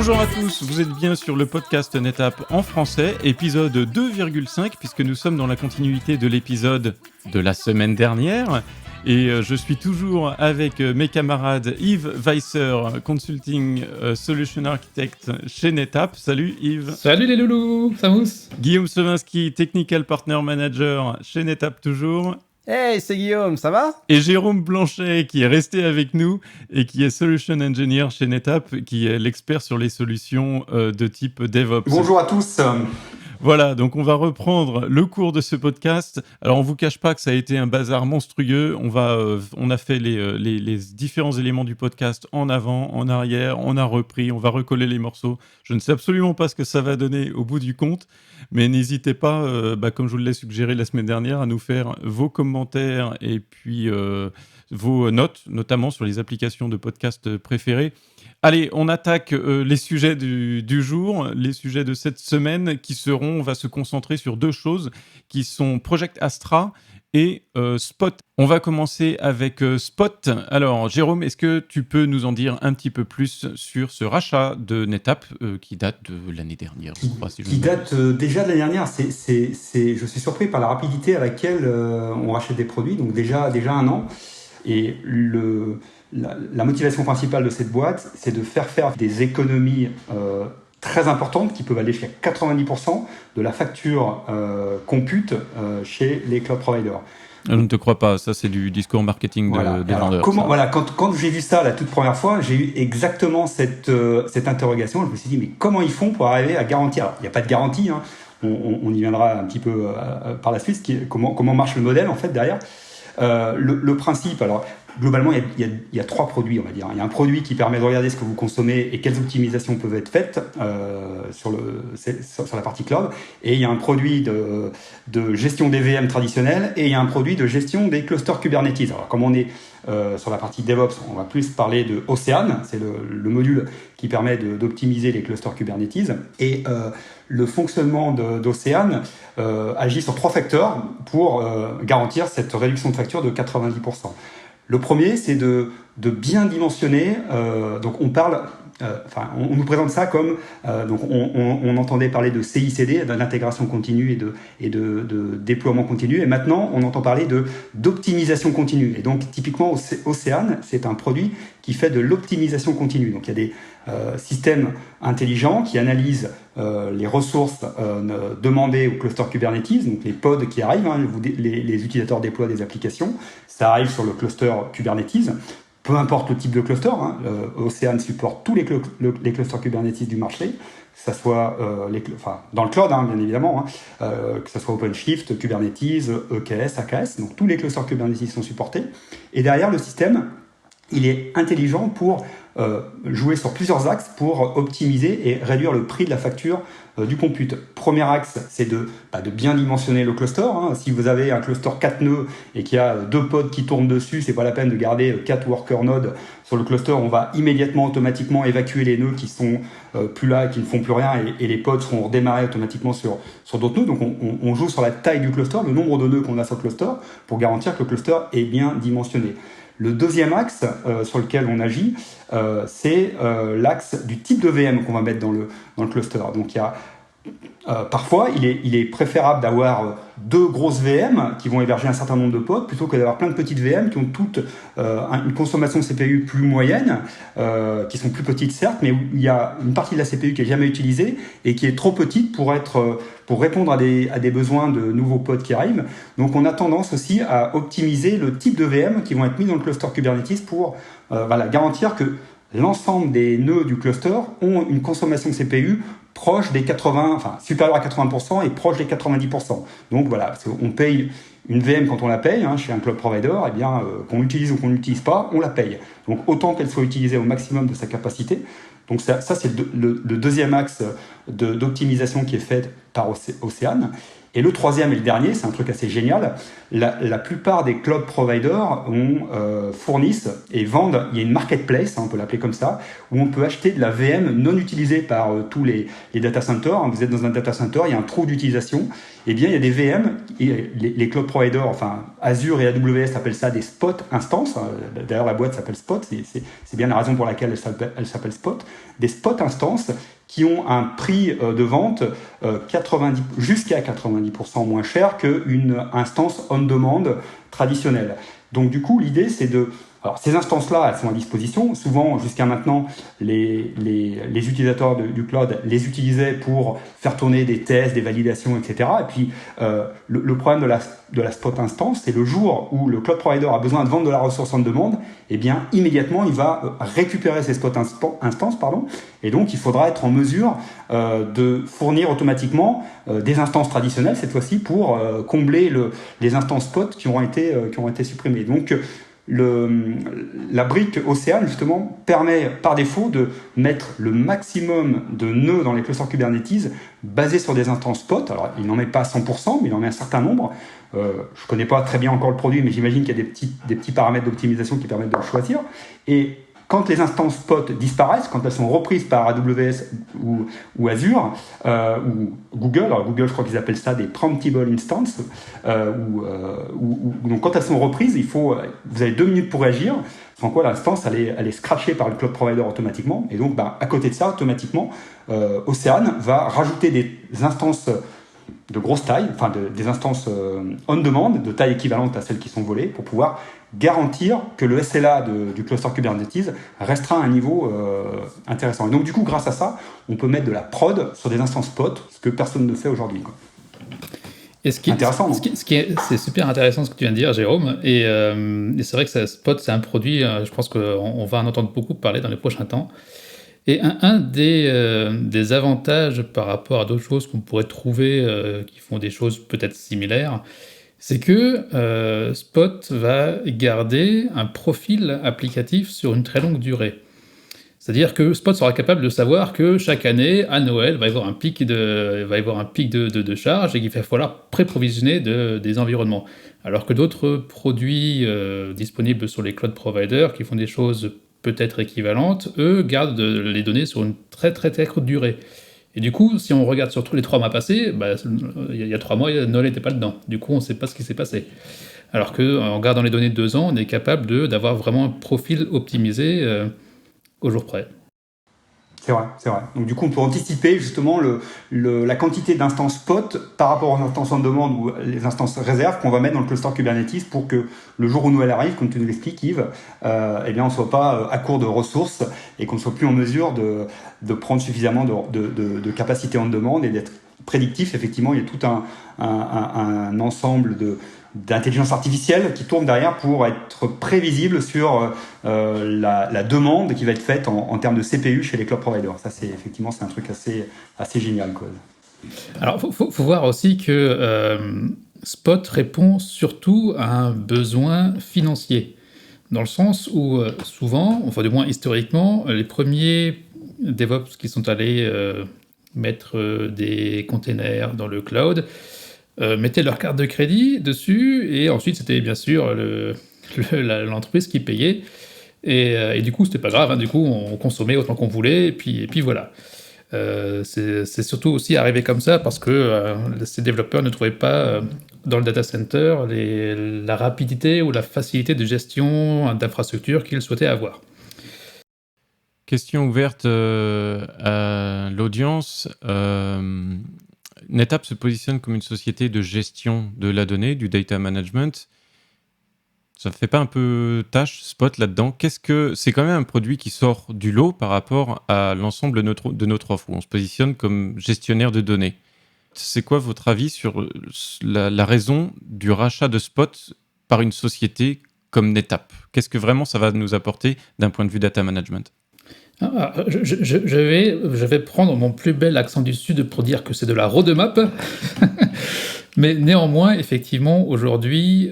Bonjour à tous, vous êtes bien sur le podcast NetApp en français, épisode 2,5, puisque nous sommes dans la continuité de l'épisode de la semaine dernière. Et je suis toujours avec mes camarades Yves Weisser, Consulting Solution Architect chez NetApp. Salut Yves. Salut les loulous, ça mousse. Guillaume Sevinsky, Technical Partner Manager chez NetApp toujours. Hey, c'est Guillaume, ça va ? Et Jérôme Blanchet qui est resté avec nous et qui est Solution Engineer chez NetApp, qui est l'expert sur les solutions de type DevOps. Bonjour à tous. Voilà, donc on va reprendre le cours de ce podcast. Alors on vous cache pas que ça a été un bazar monstrueux. On a fait les différents éléments du podcast en avant, en arrière, on a repris, on va recoller les morceaux. Je ne sais absolument pas ce que ça va donner au bout du compte, mais n'hésitez pas, comme je vous l'ai suggéré la semaine dernière, à nous faire vos commentaires et puis vos notes, notamment sur les applications de podcast préférées. Allez, on attaque les sujets du jour, les sujets de cette semaine on va se concentrer sur deux choses qui sont Project Astra et Spot. On va commencer avec Spot. Alors, Jérôme, est-ce que tu peux nous en dire un petit peu plus sur ce rachat de NetApp qui date de l'année dernière, je crois, qui date déjà de l'année dernière. Je suis surpris par la rapidité à laquelle on rachète des produits, donc déjà un an. Et la motivation principale de cette boîte, c'est de faire des économies très importantes qui peuvent aller jusqu'à 90% de la facture compute chez les cloud providers. Je ne te crois pas, ça c'est du discours marketing des vendeurs. Quand j'ai vu ça la toute première fois, j'ai eu exactement cette interrogation. Je me suis dit, mais comment ils font pour arriver à garantir ? Alors, il n'y a pas de garantie, hein. On y viendra un petit peu par la suite, comment marche le modèle en fait derrière. Le principe, alors globalement, il y a trois produits, on va dire. Il y a un produit qui permet de regarder ce que vous consommez et quelles optimisations peuvent être faites sur la partie cloud. Et il y a un produit de gestion des VM traditionnels et il y a un produit de gestion des clusters Kubernetes. Alors, comme on est sur la partie DevOps, on va plus parler de Ocean, c'est le module qui permet d'optimiser les clusters Kubernetes. Et le fonctionnement d'Ocean agit sur trois facteurs pour garantir cette réduction de facture de 90%. Le premier, c'est de bien dimensionner. Donc, on nous présente ça comme donc on entendait parler de CICD, d'intégration continue et de déploiement continu, et maintenant on entend parler d'optimisation continue. Et donc typiquement Ocean, c'est un produit qui fait de l'optimisation continue. Donc il y a des systèmes intelligents qui analysent les ressources demandées au cluster Kubernetes, donc les pods qui arrivent, hein, les utilisateurs déploient des applications, ça arrive sur le cluster Kubernetes. Peu importe le type de cluster, hein, Ocean supporte tous les clusters Kubernetes du marché, que ce soit dans le cloud, hein, bien évidemment, hein, que ce soit OpenShift, Kubernetes, EKS, AKS, donc tous les clusters Kubernetes sont supportés. Et derrière, le système, il est intelligent pour jouer sur plusieurs axes pour optimiser et réduire le prix de la facture du compute. Premier axe, c'est de bien dimensionner le cluster. Hein. Si vous avez un cluster 4 nœuds et qu'il y a 2 pods qui tournent dessus, c'est pas la peine de garder 4 worker nodes sur le cluster. On va immédiatement, automatiquement évacuer les nœuds qui sont plus là, qui ne font plus rien, et les pods seront redémarrés automatiquement sur d'autres nœuds. Donc on joue sur la taille du cluster, le nombre de nœuds qu'on a sur le cluster, pour garantir que le cluster est bien dimensionné. Le deuxième axe sur lequel on agit, c'est l'axe du type de VM qu'on va mettre dans le cluster. Donc il y a parfois, il est préférable d'avoir 2 grosses VM qui vont héberger un certain nombre de pods plutôt que d'avoir plein de petites VM qui ont toutes une consommation CPU plus moyenne, qui sont plus petites certes, mais où il y a une partie de la CPU qui n'est jamais utilisée et qui est trop petite pour répondre à des besoins de nouveaux pods qui arrivent. Donc on a tendance aussi à optimiser le type de VM qui vont être mis dans le cluster Kubernetes pour garantir que l'ensemble des nœuds du cluster ont une consommation de CPU proche des 80, supérieure à 80% et proche des 90%. Donc voilà, on paye une VM quand on la paye, hein, chez un cloud provider, eh bien, qu'on l'utilise ou qu'on ne l'utilise pas, on la paye. Donc autant qu'elle soit utilisée au maximum de sa capacité. Donc ça c'est le deuxième axe d'optimisation qui est fait par Ocean. Et le troisième et le dernier, c'est un truc assez génial. La plupart des cloud providers fournissent et vendent, il y a une marketplace, hein, on peut l'appeler comme ça, où on peut acheter de la VM non utilisée par tous les data centers. Vous êtes dans un data center, il y a un trou d'utilisation, eh bien, il y a des VM, et les cloud providers, enfin Azure et AWS appellent ça des spot instances. D'ailleurs, la boîte s'appelle Spot, c'est bien la raison pour laquelle elle s'appelle Spot. Des spot instances qui ont un prix de vente jusqu'à 90% moins cher qu'une instance on-demand traditionnelle. Donc du coup, l'idée, c'est de... Alors, ces instances-là, elles sont à disposition. Souvent, jusqu'à maintenant, les utilisateurs du cloud les utilisaient pour faire tourner des tests, des validations, etc. Et puis, le problème de la spot instance, c'est le jour où le cloud provider a besoin de vendre de la ressource en demande, eh bien, immédiatement, il va récupérer ces spot instances, et donc, il faudra être en mesure de fournir automatiquement des instances traditionnelles, cette fois-ci, pour combler les instances spot qui auront été supprimées. Donc, la brique Océane, justement, permet par défaut de mettre le maximum de nœuds dans les clusters Kubernetes basés sur des instances spot. Alors, il n'en met pas 100%, mais il en met un certain nombre. Je ne connais pas très bien encore le produit, mais j'imagine qu'il y a des petits paramètres d'optimisation qui permettent de le choisir. Et quand les instances spot disparaissent, quand elles sont reprises par AWS ou Azure, ou Google, alors Google, je crois qu'ils appellent ça des preemptible instances, donc quand elles sont reprises, vous avez 2 minutes pour réagir, sans quoi l'instance, elle est scratchée par le cloud provider automatiquement, et donc à côté de ça, automatiquement, Océane va rajouter des instances de grosse taille, enfin des instances on-demand, de taille équivalente à celles qui sont volées, pour pouvoir garantir que le SLA du cluster Kubernetes restera à un niveau intéressant. Et donc du coup, grâce à ça, on peut mettre de la prod sur des instances spot, ce que personne ne fait aujourd'hui. Et intéressant, c'est super intéressant ce que tu viens de dire, Jérôme. Et c'est vrai que Spot, c'est un produit, je pense qu'on va en entendre beaucoup parler dans les prochains temps. Et un des avantages par rapport à d'autres choses qu'on pourrait trouver qui font des choses peut-être similaires, c'est que Spot va garder un profil applicatif sur une très longue durée. C'est-à-dire que Spot sera capable de savoir que chaque année, à Noël, il va y avoir un pic de charge et qu'il va falloir pré-provisionner des environnements. Alors que d'autres produits disponibles sur les cloud providers qui font des choses peut-être équivalentes, eux gardent les données sur une très très très courte durée. Et du coup, si on regarde sur tous les 3 mois passés, il y a 3 mois, Noël n'était pas dedans. Du coup, on ne sait pas ce qui s'est passé. Alors qu'en gardant les données de 2 ans, on est capable d'avoir vraiment un profil optimisé au jour près. C'est vrai. Donc du coup, on peut anticiper justement la quantité d'instances spot par rapport aux instances en demande ou les instances réserves qu'on va mettre dans le cluster Kubernetes pour que le jour où Noël arrive, comme tu nous l'expliques Yves, eh bien on ne soit pas à court de ressources et qu'on ne soit plus en mesure de prendre suffisamment de capacité en demande et d'être prédictif. Effectivement, il y a tout un ensemble d'intelligence artificielle qui tourne derrière pour être prévisible sur la demande qui va être faite en termes de CPU chez les cloud providers. Ça, c'est un truc assez génial, quoi. Alors, faut voir aussi que Spot répond surtout à un besoin financier, dans le sens où souvent, enfin du moins historiquement, les premiers DevOps qui sont allés mettre des containers dans le cloud mettaient leur carte de crédit dessus, et ensuite c'était bien sûr l'entreprise qui payait, et du coup c'était pas grave, hein, du coup on consommait autant qu'on voulait, et puis voilà. C'est surtout aussi arrivé comme ça parce que ces développeurs ne trouvaient pas dans le data center la rapidité ou la facilité de gestion d'infrastructure qu'ils souhaitaient avoir. Question ouverte à l'audience. NetApp se positionne comme une société de gestion de la donnée, du data management. Ça ne fait pas un peu tâche, Spot, là-dedans? C'est quand même un produit qui sort du lot par rapport à l'ensemble de notre offre, où on se positionne comme gestionnaire de données. C'est quoi votre avis sur la raison du rachat de Spot par une société comme NetApp? Qu'est-ce que vraiment ça va nous apporter d'un point de vue data management? Je vais prendre mon plus bel accent du Sud pour dire que c'est de la roadmap. Mais néanmoins, effectivement, aujourd'hui,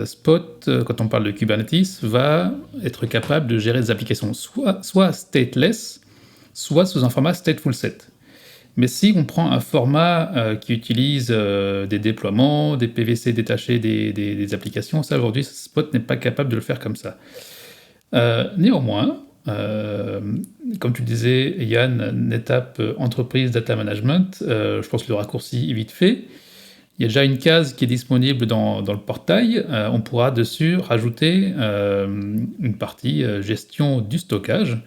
Spot, quand on parle de Kubernetes, va être capable de gérer des applications soit stateless, soit sous un format stateful set. Mais si on prend un format qui utilise des déploiements, des PVC détachés des applications, ça aujourd'hui, Spot n'est pas capable de le faire comme ça. Néanmoins, comme tu le disais, Yann, NetApp Entreprise Data Management, je pense que le raccourci est vite fait. il y a déjà une case qui est disponible dans le portail. On pourra dessus rajouter une partie gestion du stockage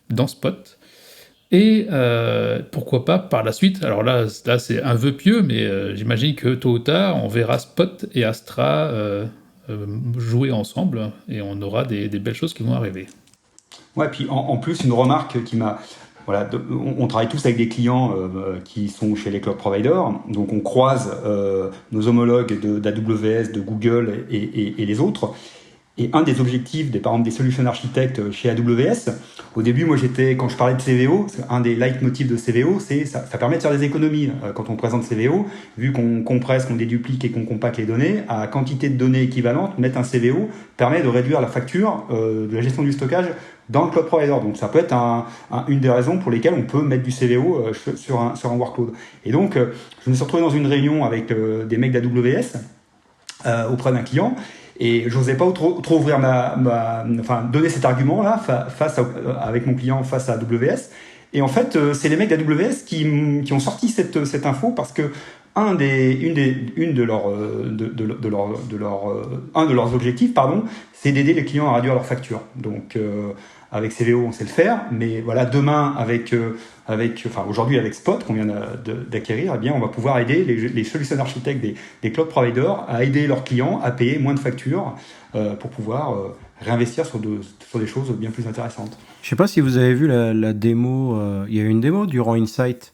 dans Spot. Et pourquoi pas par la suite, alors là c'est un vœu pieux, mais j'imagine que tôt ou tard, on verra Spot et Astra jouer ensemble et on aura des belles choses qui vont arriver. Ouais, puis en plus, une remarque qui m'a... Voilà, on travaille tous avec des clients qui sont chez les cloud providers, donc on croise nos homologues d'AWS, de Google et les autres. Et un des objectifs, par exemple, des solution architectes chez AWS, au début, moi, quand je parlais de CVO, un des leitmotifs de CVO, c'est ça permet de faire des économies. Quand on présente CVO, vu qu'on compresse, qu'on déduplique et qu'on compacte les données, à quantité de données équivalentes, mettre un CVO permet de réduire la facture de la gestion du stockage dans le cloud provider. Donc, ça peut être une des raisons pour lesquelles on peut mettre du CVO sur un workload. Et donc, je me suis retrouvé dans une réunion avec des mecs d'AWS auprès d'un client. Et je n'osais pas trop ouvrir donner cet argument-là avec mon client face à AWS. Et en fait, c'est les mecs d'AWS qui ont sorti cette info parce que un de leurs objectifs, c'est d'aider les clients à réduire leurs factures. Donc, avec CVO, on sait le faire, mais voilà, demain, aujourd'hui avec Spot qu'on vient d'acquérir, eh bien, on va pouvoir aider les solution architectes des cloud providers à aider leurs clients à payer moins de factures pour pouvoir réinvestir sur des choses bien plus intéressantes. Je ne sais pas si vous avez vu la démo, il y a eu une démo durant Insight,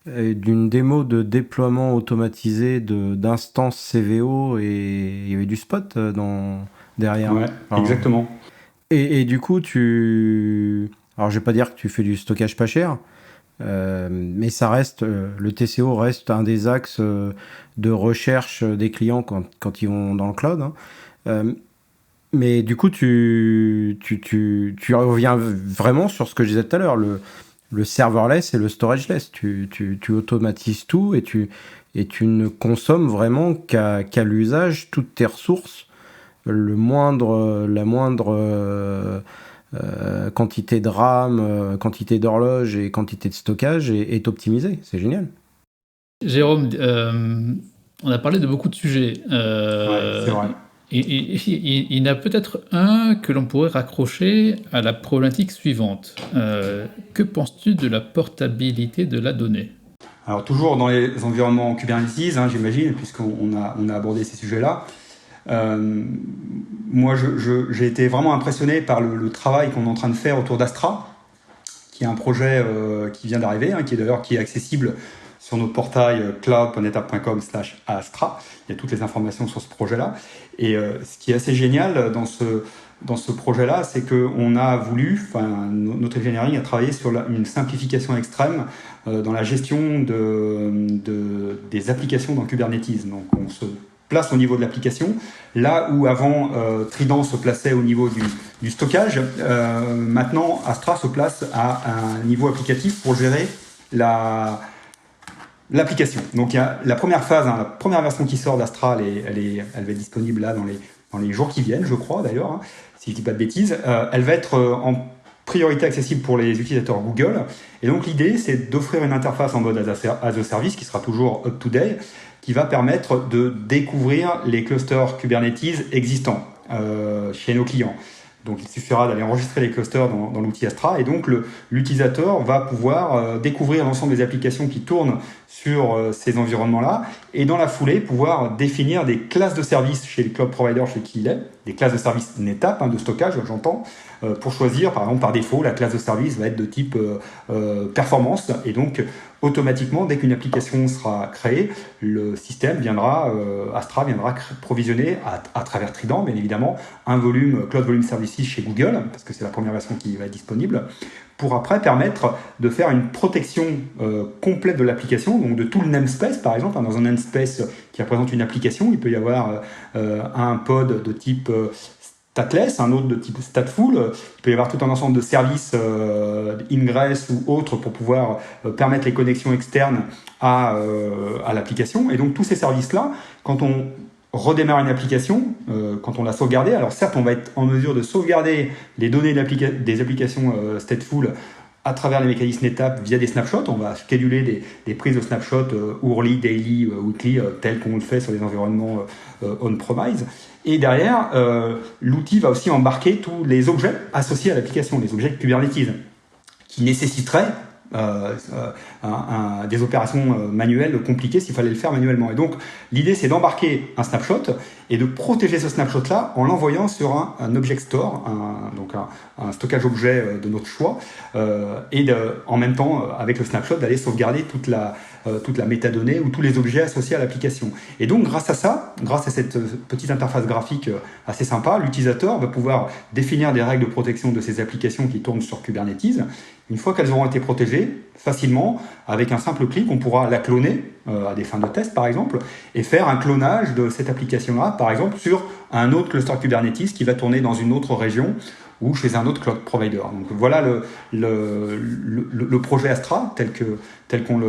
d'une démo de déploiement automatisé d'instances CVO et il y avait du Spot derrière. Ouais, exactement. Et du coup, alors je vais pas dire que tu fais du stockage pas cher, mais ça reste, le TCO reste un des axes de recherche des clients quand ils vont dans le cloud. Hein. Mais du coup, tu reviens vraiment sur ce que je disais tout à l'heure, le serverless et le storageless. Tu automatises tout et tu ne consommes vraiment qu'à l'usage toutes tes ressources. La moindre quantité de RAM, quantité d'horloge et quantité de stockage est optimisée. C'est génial. Jérôme, on a parlé de beaucoup de sujets. Ouais, c'est vrai. Il y en a peut-être un que l'on pourrait raccrocher à la problématique suivante. Que penses-tu de la portabilité de la donnée ? Alors toujours dans les environnements Kubernetes, j'imagine, puisqu'on a abordé ces sujets-là. Moi, j'ai été vraiment impressionné par le travail qu'on est en train de faire autour d'Astra, qui est un projet qui vient d'arriver, qui est accessible sur notre portail cloud.netapp.com/astra. Il y a toutes les informations sur ce projet-là. Et ce qui est assez génial dans ce projet-là, c'est qu'on a voulu, notre engineering a travaillé sur une simplification extrême dans la gestion des applications dans Kubernetes. Donc, on se place au niveau de l'application, là où avant Trident se plaçait au niveau du stockage, maintenant Astra se place à un niveau applicatif pour gérer l'application. Donc il y a la première phase, la première version qui sort d'Astra, elle va être disponible là dans les jours qui viennent, je crois d'ailleurs, si je ne dis pas de bêtises. Elle va être en priorité accessible pour les utilisateurs Google. Et donc l'idée, c'est d'offrir une interface en mode as a service qui sera toujours up-to-date, qui va permettre de découvrir les clusters Kubernetes existants chez nos clients. Donc, il suffira d'aller enregistrer les clusters dans l'outil Astra et donc l'utilisateur va pouvoir découvrir l'ensemble des applications qui tournent sur ces environnements-là et dans la foulée pouvoir définir des classes de services chez les cloud providers chez qui il est, des classes de services NetApp, de stockage, j'entends, pour choisir, par exemple, par défaut, la classe de service va être de type performance et donc automatiquement, dès qu'une application sera créée, le système Astra viendra provisionner à travers Trident, bien évidemment, un volume Cloud Volume Services chez Google, parce que c'est la première version qui va être disponible, pour après permettre de faire une protection complète de l'application, donc de tout le namespace, par exemple. Dans un namespace qui représente une application, il peut y avoir un pod de type stateless, un autre de type stateful. Il peut y avoir tout un ensemble de services ingress ou autres pour pouvoir permettre les connexions externes à l'application. Et donc tous ces services-là, quand on redémarre une application, quand on l'a sauvegardée, alors certes on va être en mesure de sauvegarder les données des applications stateful à travers les mécanismes NetApp via des snapshots. On va scheduler des prises de snapshots hourly, daily, weekly, tels qu'on le fait sur les environnements on-premise. Et derrière, l'outil va aussi embarquer tous les objets associés à l'application, les objets de Kubernetes, qui nécessiteraient des opérations manuelles compliquées s'il fallait le faire manuellement. Et donc, l'idée, c'est d'embarquer un snapshot et de protéger ce snapshot-là en l'envoyant sur un object store, donc un stockage objet de notre choix, et en même temps, avec le snapshot, d'aller sauvegarder toute la métadonnée ou tous les objets associés à l'application. Et donc, grâce à ça, grâce à cette petite interface graphique assez sympa, l'utilisateur va pouvoir définir des règles de protection de ses applications qui tournent sur Kubernetes. Une fois qu'elles auront été protégées, facilement, avec un simple clic, on pourra la cloner à des fins de test, par exemple, et faire un clonage de cette application-là, par exemple, sur un autre cluster Kubernetes qui va tourner dans une autre région ou chez un autre cloud provider. Donc voilà le projet Astra tel qu'on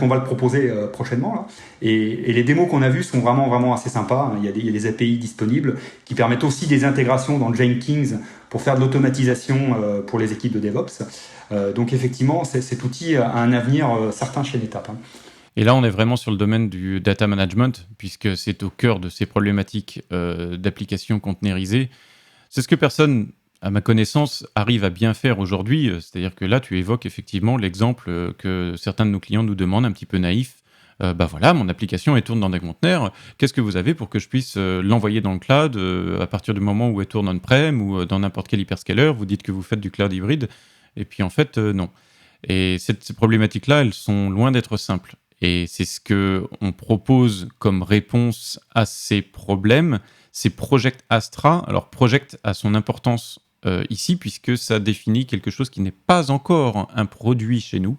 va le proposer prochainement là. Et les démos qu'on a vues sont vraiment assez sympas. Il y a des API disponibles qui permettent aussi des intégrations dans Jenkins pour faire de l'automatisation pour les équipes de DevOps. Donc effectivement, cet outil a un avenir certain chez NetApp. Et là, on est vraiment sur le domaine du data management, puisque c'est au cœur de ces problématiques d'applications containerisées. C'est ce que personne, à ma connaissance, arrive à bien faire aujourd'hui. C'est-à-dire que là, tu évoques effectivement l'exemple que certains de nos clients nous demandent, un petit peu naïf. Voilà, mon application, elle tourne dans des conteneurs. Qu'est-ce que vous avez pour que je puisse l'envoyer dans le cloud à partir du moment où elle tourne on-prem ou dans n'importe quel hyperscaler? Vous dites que vous faites du cloud hybride. Et puis en fait, non. Et ces problématiques-là, elles sont loin d'être simples. Et c'est ce qu'on propose comme réponse à ces problèmes. C'est Project Astra. Alors, Project a son importance ici, puisque ça définit quelque chose qui n'est pas encore un produit chez nous.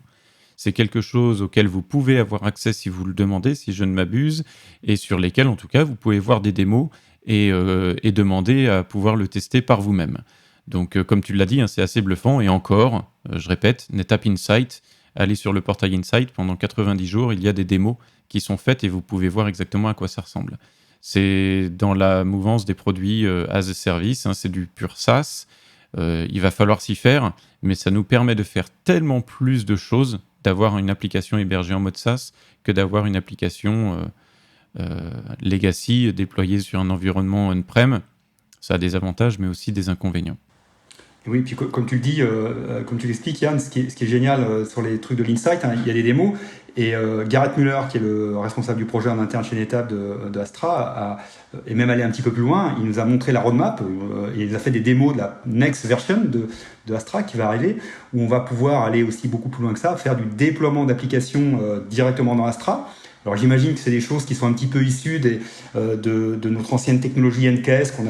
C'est quelque chose auquel vous pouvez avoir accès si vous le demandez, si je ne m'abuse, et sur lesquels, en tout cas, vous pouvez voir des démos et demander à pouvoir le tester par vous-même. Donc, comme tu l'as dit, c'est assez bluffant. Et encore, je répète, NetApp Insight, allez sur le portail Insight, pendant 90 jours, il y a des démos qui sont faites et vous pouvez voir exactement à quoi ça ressemble. C'est dans la mouvance des produits as a service, c'est du pur SaaS. Il va falloir s'y faire, mais ça nous permet de faire tellement plus de choses, d'avoir une application hébergée en mode SaaS, que d'avoir une application legacy déployée sur un environnement on-prem. Ça a des avantages, mais aussi des inconvénients. Oui, puis comme tu le dis, comme tu l'expliques, Yann, ce qui est génial sur les trucs de l'Insight, il y a des démos. Et Gareth Muller, qui est le responsable du projet en interne chez NetApp de Astra, est même allé un petit peu plus loin. Il nous a montré la roadmap, et il a fait des démos de la next version de Astra qui va arriver, où on va pouvoir aller aussi beaucoup plus loin que ça, faire du déploiement d'applications directement dans Astra. Alors j'imagine que c'est des choses qui sont un petit peu issues de notre ancienne technologie NKS qu'on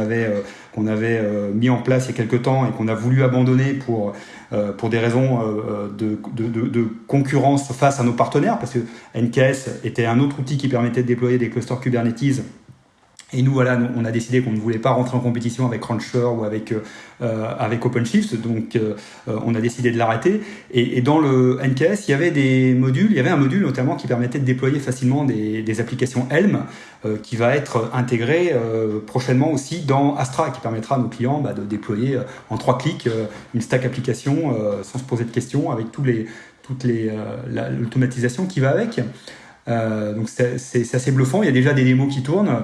avait mis en place il y a quelques temps et qu'on a voulu abandonner pour des raisons de concurrence face à nos partenaires, parce que NKS était un autre outil qui permettait de déployer des clusters Kubernetes. Et nous, voilà, on a décidé qu'on ne voulait pas rentrer en compétition avec Rancher ou avec OpenShift, donc on a décidé de l'arrêter. Et dans le NKS, il y avait un module notamment qui permettait de déployer facilement des applications Helm, qui va être intégré prochainement aussi dans Astra, qui permettra à nos clients de déployer en 3 clics une stack application sans se poser de questions, avec l'automatisation qui va avec. Donc c'est assez bluffant. Il y a déjà des démos qui tournent.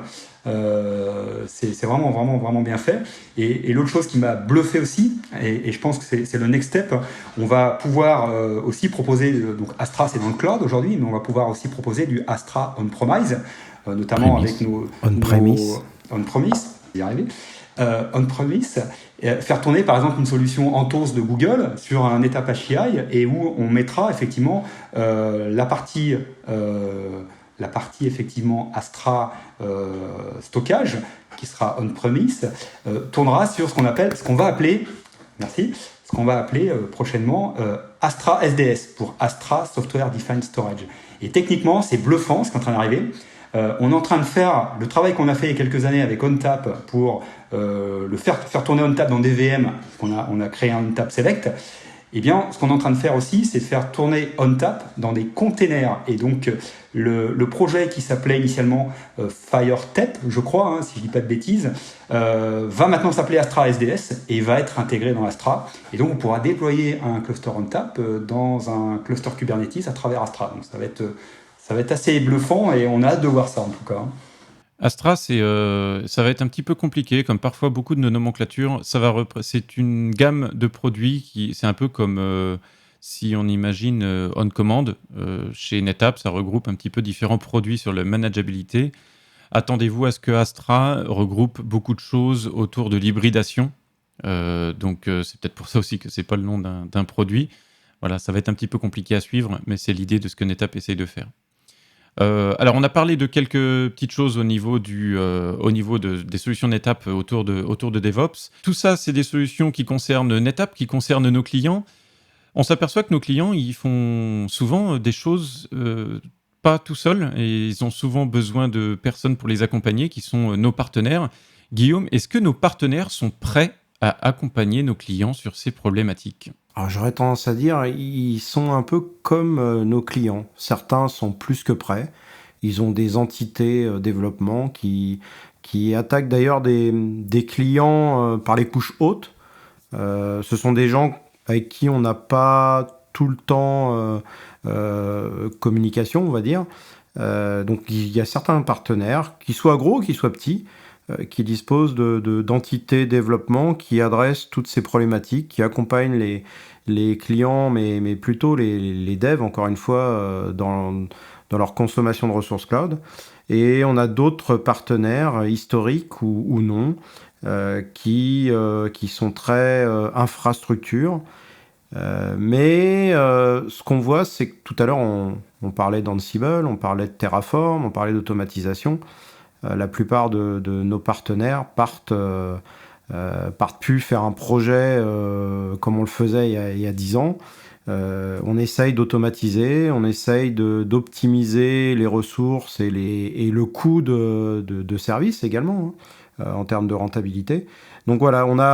C'est vraiment bien fait. Et l'autre chose qui m'a bluffé aussi, et je pense que c'est le next step, on va pouvoir aussi proposer, donc Astra c'est dans le cloud aujourd'hui, mais on va pouvoir aussi proposer du Astra on-premise, notamment avec nos on-premise, y arriver. On-premise, faire tourner par exemple une solution Anthos de Google sur un NetApp HCI, et où on mettra effectivement la partie effectivement Astra stockage, qui sera on-premise, tournera sur ce qu'on va appeler prochainement Astra SDS, pour Astra Software Defined Storage. Et techniquement, c'est bluffant ce qui est en train d'arriver. On est en train de faire le travail qu'on a fait il y a quelques années avec ONTAP pour faire tourner ONTAP dans des VM. On a créé un ONTAP Select. Eh bien, ce qu'on est en train de faire aussi, c'est de faire tourner ONTAP dans des containers. Et donc, le projet qui s'appelait initialement FireTap, je crois, si je ne dis pas de bêtises, va maintenant s'appeler Astra SDS et va être intégré dans Astra. Et donc, on pourra déployer un cluster ONTAP dans un cluster Kubernetes à travers Astra. Donc, ça va être assez bluffant et on a hâte de voir ça en tout cas. Astra, ça va être un petit peu compliqué, comme parfois beaucoup de nos nomenclatures. C'est une gamme de produits c'est un peu comme si on imagine on-command. Chez NetApp, ça regroupe un petit peu différents produits sur la manageabilité. Attendez-vous à ce que Astra regroupe beaucoup de choses autour de l'hybridation. Donc, c'est peut-être pour ça aussi que c'est pas le nom d'un produit. Voilà, ça va être un petit peu compliqué à suivre, mais c'est l'idée de ce que NetApp essaye de faire. Alors, on a parlé de quelques petites choses au niveau des solutions NetApp autour de DevOps. Tout ça, c'est des solutions qui concernent NetApp, qui concernent nos clients. On s'aperçoit que nos clients, ils font souvent des choses pas tout seuls et ils ont souvent besoin de personnes pour les accompagner, qui sont nos partenaires. Guillaume, est-ce que nos partenaires sont prêts à accompagner nos clients sur ces problématiques ? Alors j'aurais tendance à dire, ils sont un peu comme nos clients. Certains sont plus que prêts. Ils ont des entités développement qui attaquent d'ailleurs des clients par les couches hautes. Ce sont des gens avec qui on n'a pas tout le temps communication, on va dire. Donc il y a certains partenaires, qui soient gros, qui soient petits, qui disposent d'entités développement qui adressent toutes ces problématiques, qui accompagnent les clients, mais plutôt les devs, encore une fois, dans leur consommation de ressources cloud. Et on a d'autres partenaires, historiques ou non, qui sont très infrastructure. Mais ce qu'on voit, c'est que tout à l'heure, on parlait d'Ansible, on parlait de Terraform, on parlait d'automatisation. La plupart de nos partenaires partent plus faire un projet comme on le faisait il y a 10 ans. On essaye d'automatiser, on essaye d'optimiser les ressources et le coût de service également, en termes de rentabilité. Donc voilà, on a